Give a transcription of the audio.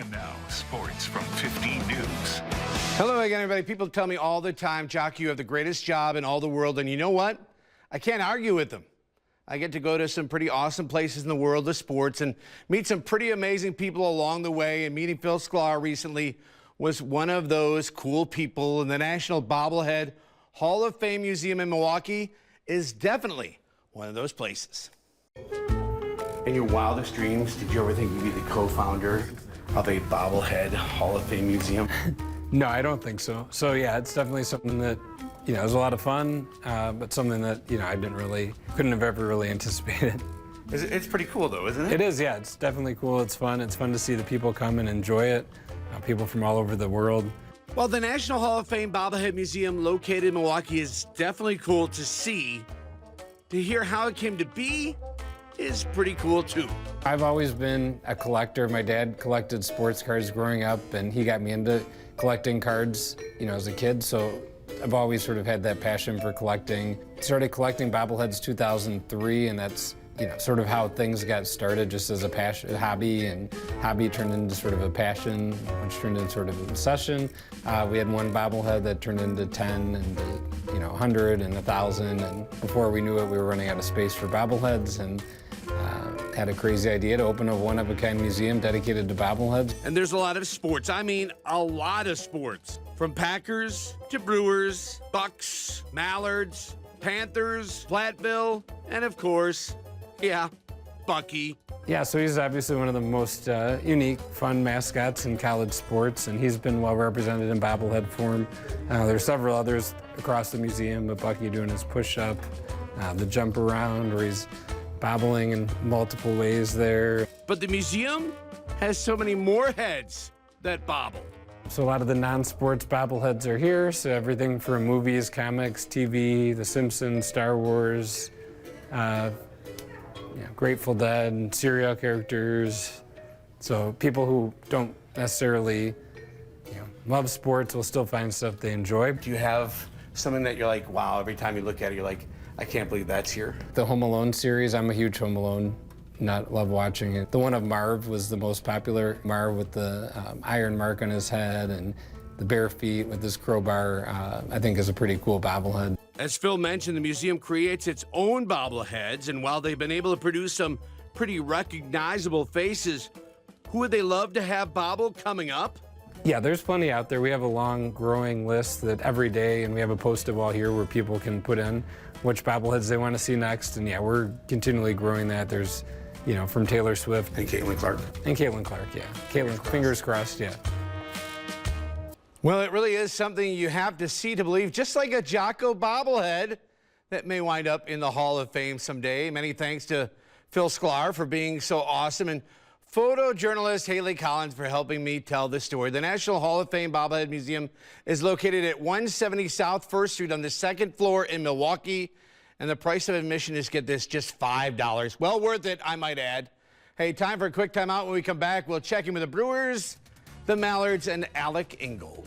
And now, sports from 15 News. Hello again, everybody. People tell me all the time, Jock, you have the greatest job in all the world. And you know what? I can't argue with them. I get to go to some pretty awesome places in the world of sports and meet some pretty amazing people along the way. And meeting Phil Sklar recently was one of those cool people. And the National Bobblehead Hall of Fame Museum in Milwaukee is definitely one of those places. In your wildest dreams, did you ever think you'd be the co-founder of a Bobblehead Hall of Fame museum? No, I don't think so. So yeah, it's definitely something that, it was a lot of fun, but something that, I couldn't have ever really anticipated. It's pretty cool though, isn't it? It is, yeah. It's definitely cool. It's fun. It's fun to see the people come and enjoy it, people from all over the world. Well, the National Hall of Fame Bobblehead Museum located in Milwaukee is definitely cool to see. To hear how it came to be is pretty cool too. I've always been a collector. My dad collected sports cards growing up, and he got me into collecting cards, as a kid. So I've always sort of had that passion for collecting. Started collecting bobbleheads 2003, and that's sort of how things got started, just as a passion, a hobby, and hobby turned into sort of a passion, which turned into sort of an obsession. We had one bobblehead that turned into 10, and 100 and 1,000, and before we knew it, we were running out of space for bobbleheads, and had a crazy idea to open a one-of-a-kind museum dedicated to bobbleheads. And there's a lot of sports. I mean, a lot of sports. From Packers to Brewers, Bucks, Mallards, Panthers, Platteville, and of course, Bucky. Yeah, so he's obviously one of the most unique, fun mascots in college sports, and he's been well represented in bobblehead form. There's several others across the museum, but Bucky doing his push-up, the jump around where he's bobbling in multiple ways there. But the museum has so many more heads that bobble. So a lot of the non-sports bobbleheads are here, so everything from movies, comics, TV, The Simpsons, Star Wars, Grateful Dead, serial characters. So people who don't necessarily love sports will still find stuff they enjoy. Do you have something that you're like, wow, every time you look at it, you're like, I can't believe that's here? The Home Alone series, I'm a huge Home Alone nut, love watching it. The one of Marv was the most popular. Marv with the iron mark on his head and the bare feet with his crowbar, I think is a pretty cool bobblehead. As Phil mentioned, the museum creates its own bobbleheads, and while they've been able to produce some pretty recognizable faces, who would they love to have bobble coming up? Yeah, there's plenty out there. We have a long growing list that every day, and we have a post-it wall here where people can put in which bobbleheads they want to see next. And yeah, we're continually growing that. There's, from Taylor Swift. And Caitlin Clark. And Caitlin Clark, yeah. Caitlin, fingers crossed, yeah. Well, it really is something you have to see to believe, just like a Jocko bobblehead that may wind up in the Hall of Fame someday. Many thanks to Phil Sklar for being so awesome, and photojournalist Haley Collins for helping me tell the story. The National Hall of Fame Bobblehead Museum is located at 170 South 1st Street on the 2nd floor in Milwaukee, and the price of admission is, get this, just $5. Well worth it, I might add. Hey, time for a quick timeout. When we come back, we'll check in with the Brewers, the Mallards, and Alec Ingold.